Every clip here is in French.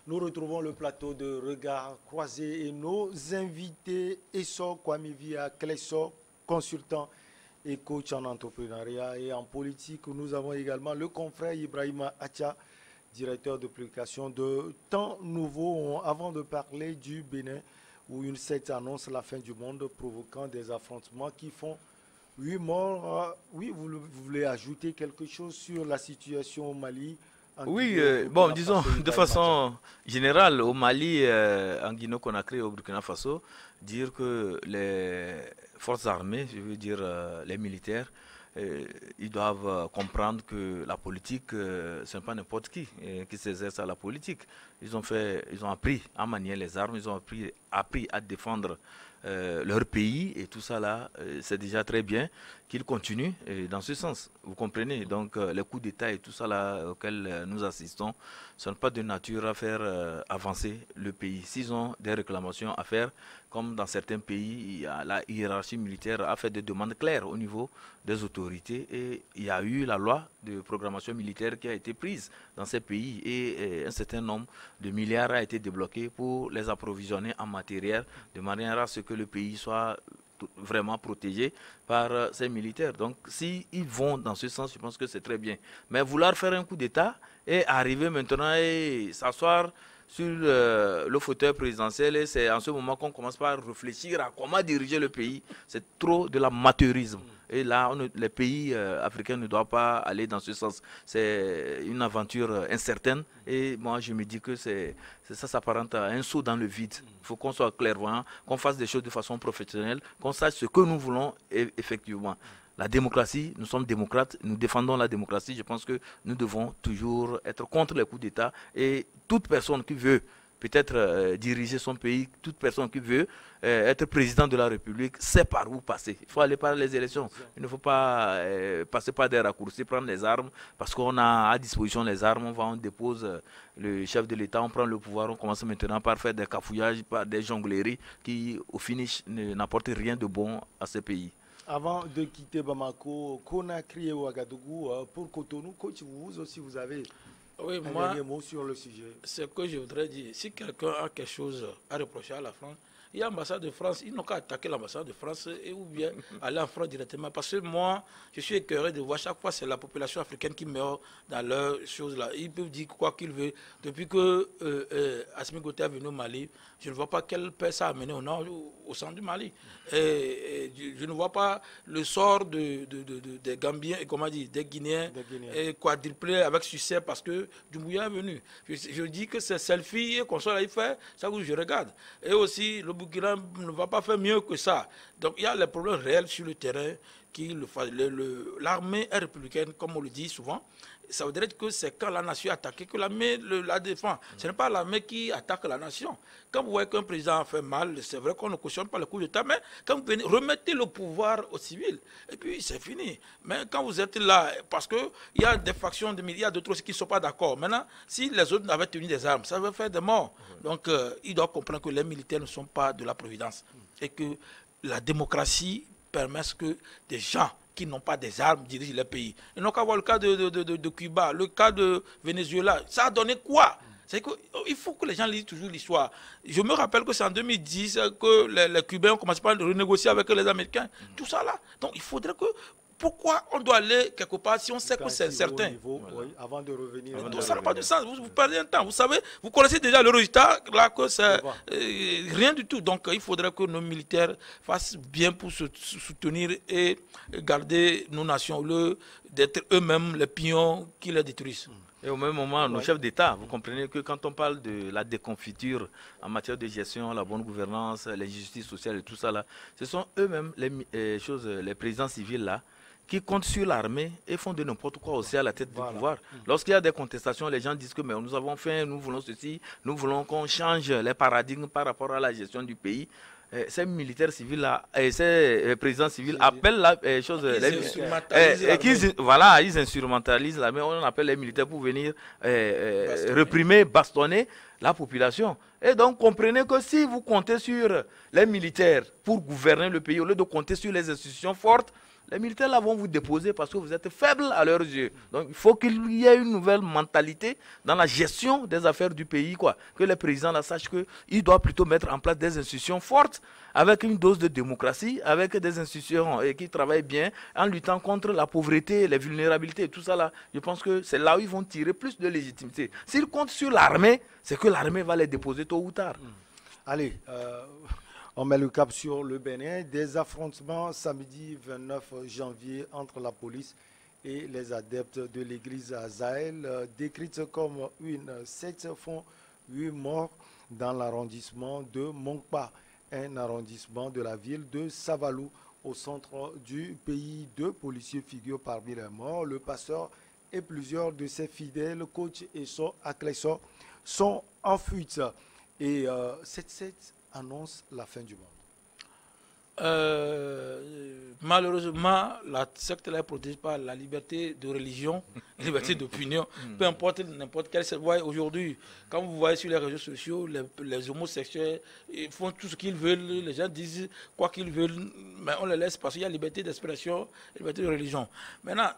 Nous retrouvons le plateau de Regard Croisé et nos invités, Esso Kwamivia Klesso, consultant et coach en entrepreneuriat et en politique. Nous avons également le confrère Ibrahima Acha, directeur de publication de Temps Nouveau. Avant de parler du Bénin, où une secte annonce la fin du monde, provoquant des affrontements qui font 8 morts. Oui, vous voulez ajouter quelque chose sur la situation au Mali? Oui, bon, disons de façon générale, au Mali, en Guinée-Conakry et au Burkina Faso, dire que les forces armées, je veux dire les militaires, ils doivent comprendre que la politique, ce n'est pas n'importe qui s'exerce à la politique. Ils ont appris à manier les armes, ils ont appris à défendre leur pays et tout ça là, c'est déjà très bien qu'ils continuent dans ce sens. Vous comprenez? Donc les coups d'État et tout ça là auxquels nous assistons ne sont pas de nature à faire avancer le pays. S'ils ont des réclamations à faire, comme dans certains pays, la hiérarchie militaire a fait des demandes claires au niveau des autorités et il y a eu la loi de programmation militaire qui a été prise dans ces pays et un certain nombre de milliards a été débloqué pour les approvisionner en matériel de manière à ce que le pays soit vraiment protégé par ces militaires. Donc s'ils vont dans ce sens, je pense que c'est très bien. Mais vouloir faire un coup d'État et arriver maintenant et s'asseoir sur le fauteuil présidentiel, et c'est en ce moment qu'on commence par réfléchir à comment diriger le pays. C'est trop de l'amateurisme. Et là, les pays africains ne doivent pas aller dans ce sens. C'est une aventure incertaine. Et moi, je me dis que ça s'apparente à un saut dans le vide. Il faut qu'on soit clairvoyant, qu'on fasse des choses de façon professionnelle, qu'on sache ce que nous voulons effectivement. La démocratie, nous sommes démocrates, nous défendons la démocratie. Je pense que nous devons toujours être contre les coups d'État. Et toute personne qui veut peut-être diriger son pays, toute personne qui veut être président de la République, sait par où passer. Il faut aller par les élections. Il ne faut pas passer par des raccourcis, prendre les armes, parce qu'on a à disposition les armes, on dépose le chef de l'État, on prend le pouvoir, on commence maintenant par faire des cafouillages, par des jongleries qui, au finish, n'apportent rien de bon à ce pays. Avant de quitter Bamako, Conakry et Ouagadougou, pour Cotonou, coach, vous aussi, vous avez un dernier mot sur le sujet. Ce que je voudrais dire, si quelqu'un a quelque chose à reprocher à la France, il y a l'ambassade de France, ils n'ont qu'à attaquer l'ambassade de France ou bien aller en France directement. Parce que moi, je suis écœuré de voir chaque fois c'est la population africaine qui meurt dans leurs choses là. Ils peuvent dire quoi qu'ils veulent. Depuis que Assimi Goïta est venu au Mali, je ne vois pas quelle paix ça a amené au nord, au centre du Mali. Et je ne vois pas le sort des Gambiens, et comment dire, des Guinéens, et quadruplé avec succès parce que Doumbouya est venu. Je dis que ces selfies qu'on soit là, il fait, ça que je regarde. Et aussi, le Burkina ne va pas faire mieux que ça. Donc il y a les problèmes réels sur le terrain. L'armée est républicaine, comme on le dit souvent. Ça voudrait dire que c'est quand la nation est attaquée que l'armée la défend. Ce n'est pas l'armée qui attaque la nation. Quand vous voyez qu'un président fait mal, c'est vrai qu'on ne cautionne pas le coup d'État, mais quand vous venez, remettez le pouvoir aux civils, et puis c'est fini. Mais quand vous êtes là, parce qu'il y a des factions, il y a d'autres aussi qui ne sont pas d'accord. Maintenant, si les autres avaient tenu des armes, ça va faire des morts. Donc, ils doivent comprendre que les militaires ne sont pas de la providence. Et que la démocratie permet que des gens qui n'ont pas des armes dirigent le pays. Ils n'ont qu'à voir le cas de Cuba, le cas de Venezuela. Ça a donné quoi? C'est qu'il faut que les gens lisent toujours l'histoire. Je me rappelle que c'est en 2010 que les Cubains ont commencé à renégocier avec les Américains. Tout ça là. Donc il faudrait que... Pourquoi on doit aller quelque part si on sait que c'est certain? Oui, avant de revenir. Donc ça n'a pas de sens. Vous perdez un temps. Vous savez, vous connaissez déjà le résultat, là, que c'est rien du tout. Donc il faudrait que nos militaires fassent bien pour se soutenir et garder nos nations, au lieu d'être eux-mêmes les pions qui les détruisent. Et au même moment, nos chefs d'État, vous comprenez que quand on parle de la déconfiture en matière de gestion, la bonne gouvernance, les justices sociales et tout ça, là, ce sont eux-mêmes les présidents civils là, qui comptent sur l'armée et font de n'importe quoi aussi à la tête du pouvoir. Lorsqu'il y a des contestations, les gens disent que mais nous avons fait, nous voulons ceci, nous voulons qu'on change les paradigmes par rapport à la gestion du pays. Ces militaires civils là, ces présidents civils appellent la chose, ils instrumentalisent l'armée. On appelle les militaires pour venir réprimer, bastonner la population. Et donc comprenez que si vous comptez sur les militaires pour gouverner le pays, au lieu de compter sur les institutions fortes, Les militaires là vont vous déposer parce que vous êtes faible à leurs yeux. Donc il faut qu'il y ait une nouvelle mentalité dans la gestion des affaires du pays, quoi. Que les présidents là sachent qu'ils doivent plutôt mettre en place des institutions fortes, avec une dose de démocratie, avec des institutions qui travaillent bien, en luttant contre la pauvreté, les vulnérabilités et tout ça là. Je pense que c'est là où ils vont tirer plus de légitimité. S'ils comptent sur l'armée, c'est que l'armée va les déposer tôt ou tard. Allez, on met le cap sur le Bénin. Des affrontements samedi 29 janvier entre la police et les adeptes de l'église Azaël, décrites comme une secte, font 8 morts dans l'arrondissement de Monkpa, un arrondissement de la ville de Savalou, au centre du pays. 2 policiers figurent parmi les morts. Le pasteur et plusieurs de ses fidèles, coachs et son agresseurs, sont en fuite. Et cette secte annonce la fin du monde. Malheureusement, la secte est protégée par la liberté de religion, la liberté d'opinion, peu importe n'importe quelle secte. Aujourd'hui, quand vous voyez sur les réseaux sociaux, les homosexuels ils font tout ce qu'ils veulent, les gens disent quoi qu'ils veulent, mais on les laisse parce qu'il y a liberté d'expression, liberté de religion. Maintenant,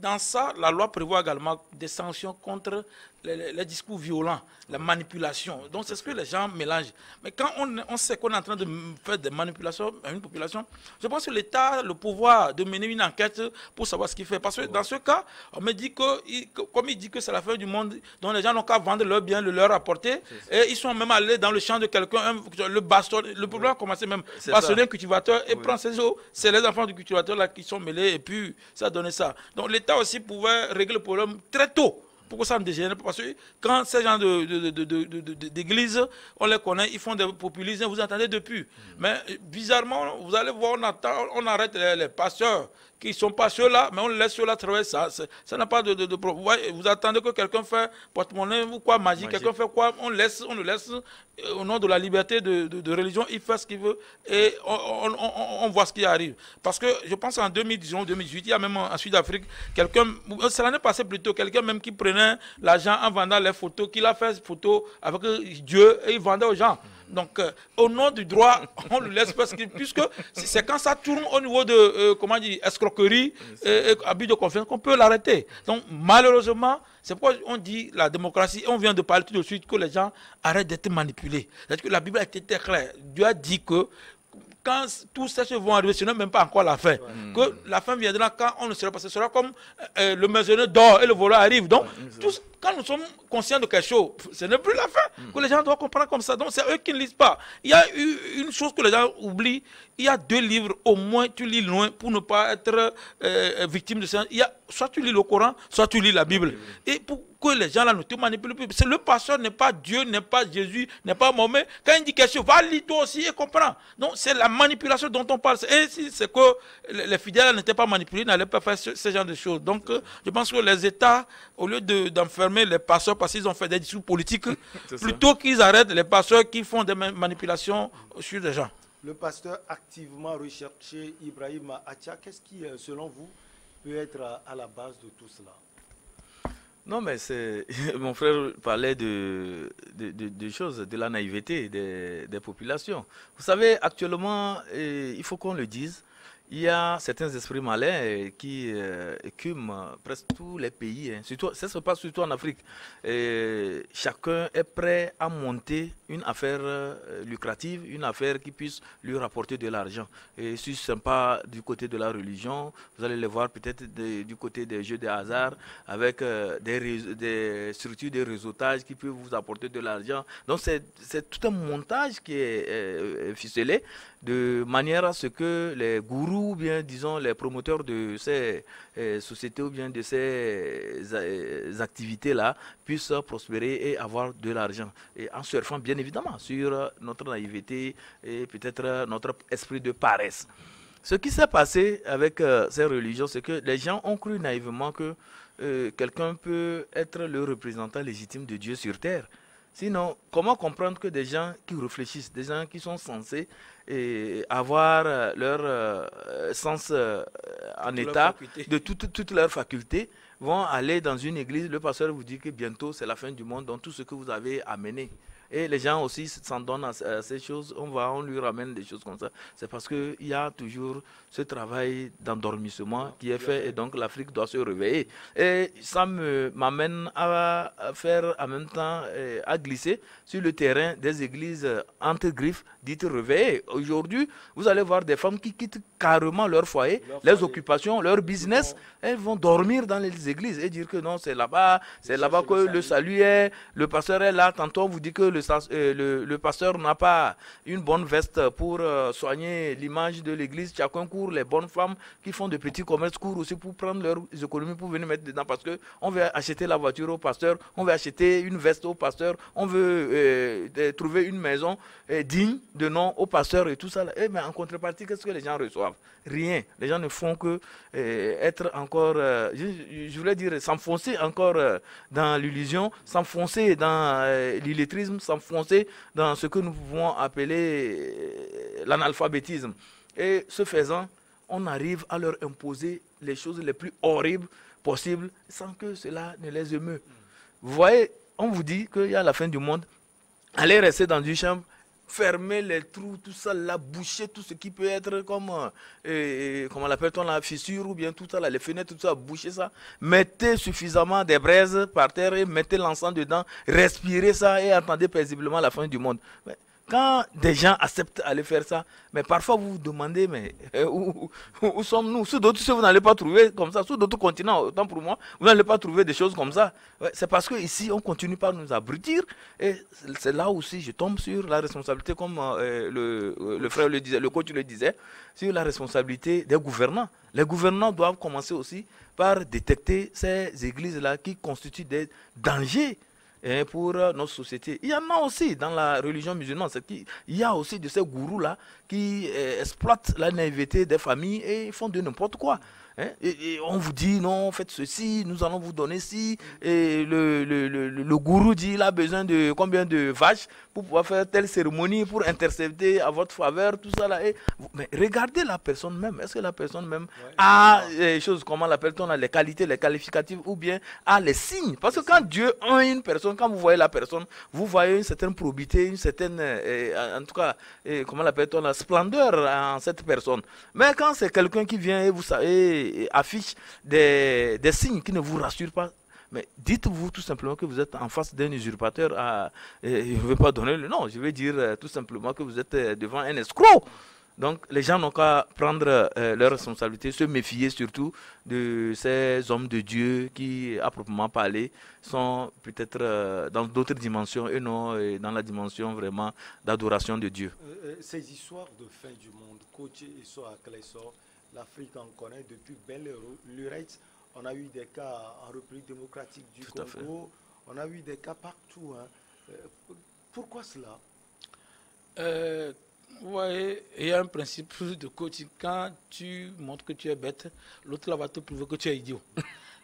dans ça, la loi prévoit également des sanctions contre les discours violents, la manipulation. Donc c'est ce que les gens mélangent. Mais quand on sait qu'on est en train de faire des manipulations à une population, je pense que l'État a le pouvoir de mener une enquête pour savoir ce qu'il fait. Parce que dans ce cas, on me dit que, comme il dit que c'est la fin du monde, donc les gens n'ont qu'à vendre leurs biens, le leur apporter, et ils sont même allés dans le champ de quelqu'un, le baston, le problème a commencé même, bastonner un cultivateur et prendre ses eaux. C'est les enfants du cultivateur là qui sont mêlés, et puis ça a donné ça. Donc l'État aussi pouvait régler le problème très tôt. Pourquoi ça ne dégénère pas? Parce que quand ces gens d'église, on les connaît, ils font des populismes, vous entendez depuis. Mais bizarrement, vous allez voir, on arrête les pasteurs qui ne sont pas ceux-là, mais on laisse ceux-là travailler ça. Ça n'a pas de problème. Vous attendez que quelqu'un fait porte-monnaie ou quoi, magie, quelqu'un fait quoi, on le laisse au nom de la liberté de religion, il fait ce qu'il veut et on voit ce qui arrive. Parce que je pense qu'en 2018, il y a même en Sud-Afrique, quelqu'un, c'est l'année passée plutôt, quelqu'un même qui prenait l'argent en vendant les photos, qu'il a fait des photos avec Dieu et il vendait aux gens. Donc, au nom du droit, on le laisse parce que, puisque c'est quand ça tourne au niveau de, comment dire, escroquerie et abus de confiance qu'on peut l'arrêter. Donc, malheureusement, c'est pourquoi on dit la démocratie, on vient de parler tout de suite que les gens arrêtent d'être manipulés. C'est-à-dire que la Bible a été très claire. Dieu a dit que quand tous ces choses vont arriver, ce n'est même pas encore la fin. Que la fin viendra quand on ne sera pas. Ce sera comme le maisonneux dort et le voleur arrive. Donc, quand nous sommes conscients de quelque chose, ce n'est plus la fin. Que les gens doivent comprendre comme ça. Donc, c'est eux qui ne lisent pas. Il y a une chose que les gens oublient. Il y a 2 livres, au moins, tu lis loin pour ne pas être victime de ça. Il y a, soit tu lis le Coran, soit tu lis la Bible. Et pour que les gens là ne te manipulent plus. Le pasteur n'est pas Dieu, n'est pas Jésus, n'est pas Mohamed. Quand il dit quelque chose, va lire toi aussi et comprends. Donc, c'est la manipulation dont on parle. Et si c'est que les fidèles n'étaient pas manipulés, n'allaient pas faire ce genre de choses. Donc, je pense que les États, au lieu d'enfermer les pasteurs parce qu'ils ont fait des discours politiques, plutôt qu'ils arrêtent les pasteurs qui font des manipulations sur les gens. Le pasteur activement recherché, Ibrahim Acha, qu'est-ce qui, selon vous, peut être à la base de tout cela? Non, mais c'est mon frère parlait de choses, de la naïveté des populations. Vous savez, actuellement, il faut qu'on le dise, il y a certains esprits malins qui écument presque tous les pays. Surtout, ça se passe surtout en Afrique. Chacun est prêt à monter une affaire lucrative, une affaire qui puisse lui rapporter de l'argent. Et si ce n'est pas du côté de la religion, vous allez le voir peut-être du côté des jeux de hasard, avec des structures de réseautage qui peuvent vous apporter de l'argent. Donc c'est tout un montage qui est ficelé, de manière à ce que les gourous, ou bien disons les promoteurs de ces sociétés ou bien de ces activités-là puissent prospérer et avoir de l'argent. Et en surfant bien évidemment sur notre naïveté et peut-être notre esprit de paresse. Ce qui s'est passé avec ces religions, c'est que les gens ont cru naïvement que quelqu'un peut être le représentant légitime de Dieu sur terre. Sinon, comment comprendre que des gens qui réfléchissent, des gens qui sont censés avoir leur sens en état de toutes leurs facultés, vont aller dans une église, le pasteur vous dit que bientôt c'est la fin du monde, donc tout ce que vous avez amené Et les gens aussi s'en donnent à ces choses. On lui ramène des choses comme ça. C'est parce qu'il y a toujours ce travail d'endormissement qui est fait et donc l'Afrique doit se réveiller. Et ça m'amène à faire en même temps, à glisser sur le terrain des églises entre griffes dites réveillées. Aujourd'hui, vous allez voir des femmes qui quittent carrément leur foyer, les occupations, leur business. Elles vont dormir dans les églises et dire que non, c'est là-bas que le salut est, le pasteur est là. Tantôt on vous dit que le pasteur n'a pas une bonne veste pour soigner l'image de l'église. Chacun court, les bonnes femmes qui font de petits commerces courent aussi pour prendre leurs économies pour venir mettre dedans parce qu'on veut acheter la voiture au pasteur, on veut acheter une veste au pasteur, on veut trouver une maison digne de nom au pasteur et tout ça. Mais en contrepartie, qu'est-ce que les gens reçoivent? Rien. Les gens ne font que être encore, je voulais dire, s'enfoncer encore dans l'illusion, s'enfoncer dans l'illettrisme, s'enfoncer dans ce que nous pouvons appeler l'analphabétisme. Et ce faisant, on arrive à leur imposer les choses les plus horribles possibles sans que cela ne les émeut. Vous voyez, on vous dit qu'il y a la fin du monde, allez rester dans une chambre, fermer les trous, tout ça là, boucher tout ce qui peut être comme, comment l'appelle-t-on, la fissure ou bien tout ça là, les fenêtres, tout ça, boucher ça. Mettez suffisamment de braises par terre et mettez l'encens dedans, respirez ça et attendez paisiblement la fin du monde. Mais quand des gens acceptent d'aller faire ça, mais parfois vous vous demandez, mais où sommes-nous? Sur d'autres, vous n'allez pas trouver comme ça. Sur d'autres continents, autant pour moi, vous n'allez pas trouver des choses comme ça. Ouais, c'est parce qu'ici, on continue par nous abrutir. Et c'est là aussi, je tombe sur la responsabilité, comme le frère le disait, le coach le disait, sur la responsabilité des gouvernants. Les gouvernants doivent commencer aussi par détecter ces églises-là qui constituent des dangers pour notre société. Il y en a aussi dans la religion musulmane. Il y a aussi de ces gourous-là qui exploitent la naïveté des familles et font de n'importe quoi. Et on vous dit non, faites ceci, nous allons vous donner ci. Et le gourou dit il a besoin de combien de vaches pour pouvoir faire telle cérémonie, pour intercepter à votre faveur, tout ça là. Mais regardez la personne même. Est-ce que la personne même a les choses, comment l'appelle-t-on, les qualités, les qualificatifs, ou bien a les signes? Parce que quand Dieu a une personne, quand vous voyez la personne, vous voyez une certaine probité, une certaine, en tout cas, comment l'appelle-t-on, la splendeur en cette personne. Mais quand c'est quelqu'un qui vient et vous savez, affiche des signes qui ne vous rassurent pas, mais dites-vous tout simplement que vous êtes en face d'un usurpateur. Je ne veux pas donner le nom, je vais dire tout simplement que vous êtes devant un escroc. Donc les gens n'ont qu'à prendre leurs responsabilités, se méfier surtout de ces hommes de Dieu qui, à proprement parler, sont peut-être dans d'autres dimensions et non dans la dimension vraiment d'adoration de Dieu. Ces histoires de fin du monde, coach et à Clessor, l'Afrique en connaît depuis belle lurette. On a eu des cas en République démocratique du Congo, on a eu des cas partout. Pourquoi cela? Oui, il y a un principe de coaching. Quand tu montres que tu es bête, l'autre là va te prouver que tu es idiot.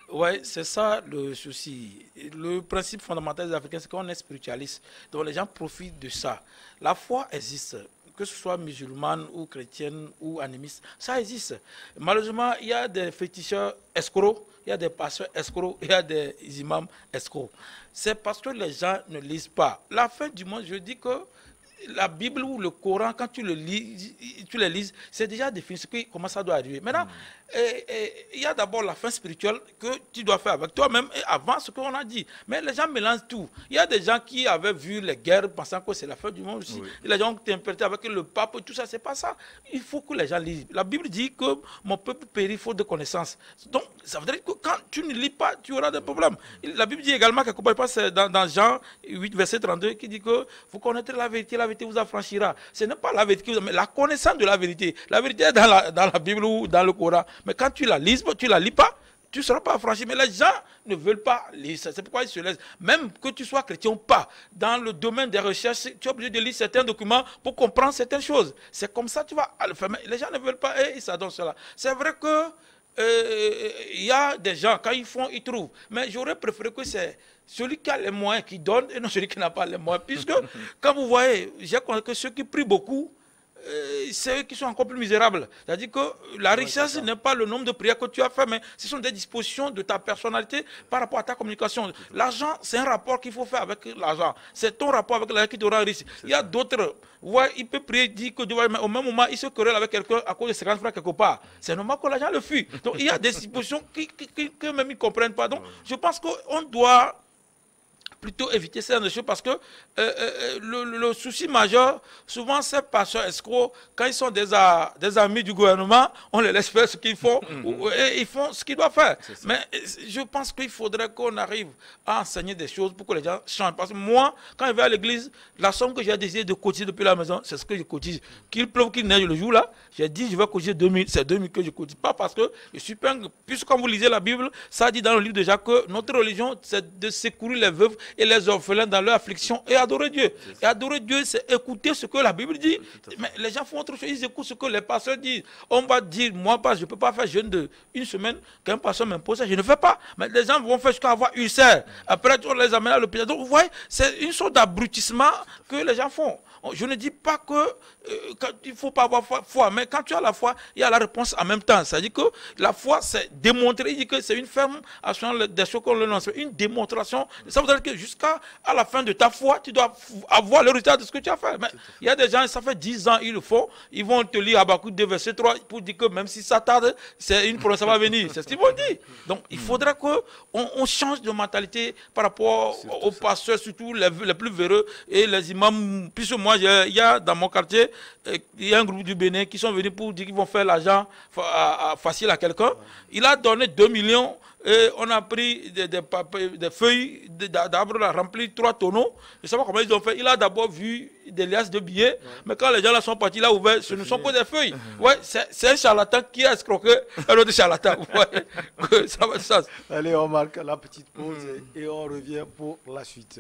Oui, c'est ça le souci. Le principe fondamental des Africains, c'est qu'on est spiritualiste. Donc les gens profitent de ça. La foi existe, que ce soit musulmane ou chrétienne ou animiste, ça existe. Malheureusement, il y a des féticheurs escrocs, il y a des pasteurs escrocs, il y a des imams escrocs. C'est parce que les gens ne lisent pas. La fin du monde, je dis que la Bible ou le Coran, quand tu les lis, c'est déjà défini comment ça doit arriver. Maintenant, il y a d'abord la fin spirituelle que tu dois faire avec toi-même et avant ce qu'on a dit. Mais les gens mélangent tout. Il y a des gens qui avaient vu les guerres pensant que c'est la fin du monde aussi. Oui. Les gens ont interprété avec le pape et tout ça, c'est pas ça. Il faut que les gens lisent. La Bible dit que mon peuple périt faute de connaissance. Donc, ça veut dire que quand tu ne lis pas, tu auras des problèmes. La Bible dit également, quelque part, c'est dans Jean 8, verset 32, qui dit que vous connaîtrez la vérité vous affranchira. Ce n'est pas la vérité, mais la connaissance de la vérité. La vérité est dans la Bible ou dans le Coran. Mais quand tu la lis pas, tu ne seras pas affranchi. Mais les gens ne veulent pas lire ça. C'est pourquoi ils se laissent. Même que tu sois chrétien ou pas, dans le domaine des recherches, tu es obligé de lire certains documents pour comprendre certaines choses. C'est comme ça que tu vas le faire. Mais les gens ne veulent pas et ils s'adonnent cela. C'est vrai que il y a des gens, quand ils font, ils trouvent. Mais j'aurais préféré que c'est celui qui a les moyens qui donne et non celui qui n'a pas les moyens. Puisque, quand vous voyez, j'ai compris que ceux qui prient beaucoup, c'est eux qui sont encore plus misérables. C'est-à-dire que la richesse n'est pas le nombre de prières que tu as fait, mais ce sont des dispositions de ta personnalité par rapport à ta communication. L'argent, c'est un rapport qu'il faut faire avec l'argent. C'est ton rapport avec l'argent qui te rend riche. Il y a d'autres, ouais, il peut prier, dire que Dieu va, mais au même moment, il se querelle avec quelqu'un à cause de 50 francs quelque part. C'est normal que l'argent le fuit. Donc il y a des dispositions que même ils ne comprennent pas. Donc je pense qu'on doit plutôt éviter ces choses parce que le souci majeur, souvent ces pasteurs escrocs, quand ils sont des amis du gouvernement, on les laisse faire ce qu'ils font et ils font ce qu'ils doivent faire. Mais je pense qu'il faudrait qu'on arrive à enseigner des choses pour que les gens changent. Parce que moi, quand je vais à l'église, la somme que j'ai décidé de cotiser depuis la maison, c'est ce que je cotise. Qu'il pleuve, qu'il neige le jour là, j'ai dit je vais cotiser 2000, c'est 2000 que je cotise. Pas parce que je suis pas, puisque quand vous lisez la Bible, ça dit dans le livre de Jacques que notre religion, c'est de secourir les veuves et les orphelins dans leur affliction et adorer Dieu. Et adorer Dieu, c'est écouter ce que la Bible dit. Mais les gens font autre chose, ils écoutent ce que les pasteurs disent. On va dire, moi, je ne peux pas faire jeûne de une semaine, qu'un pasteur m'impose ça, je ne fais pas. Mais les gens vont faire jusqu'à avoir ulcère. Après, on les amène à l'hôpital. Donc, vous voyez, c'est une sorte d'abrutissement que les gens font. Je ne dis pas qu'il ne faut pas avoir foi, mais quand tu as la foi, il y a la réponse en même temps. C'est-à-dire que la foi, c'est démontrer, il dit que c'est une ferme action des choses qu'on le lance, une démonstration. Ça veut dire que jusqu'à la fin de ta foi, tu dois avoir le résultat de ce que tu as fait. Mais il y a des gens, ça fait 10 ans, ils le font, ils vont te lire Habakkuk 2, verset 3, pour dire que même si ça tarde, c'est une promesse, ça va venir. C'est ce qu'ils vont dire. Donc il faudra qu'on change de mentalité par rapport aux pasteurs, surtout les plus véreux et les imams. Puisque moi, il y a dans mon quartier, il y a un groupe du Bénin qui sont venus pour dire qu'ils vont faire l'argent facile à quelqu'un. Il a donné 2 millions et on a pris des feuilles d'arbres, rempli 3 tonneaux. Je ne sais pas comment ils ont fait. Il a d'abord vu des liasses de billets, mais quand les gens là sont partis, là ouvert, ce ne sont que des feuilles. Ouais, c'est un charlatan qui a escroqué un autre charlatan. Ouais. Ça va, ça. Allez, on marque la petite pause et on revient pour la suite.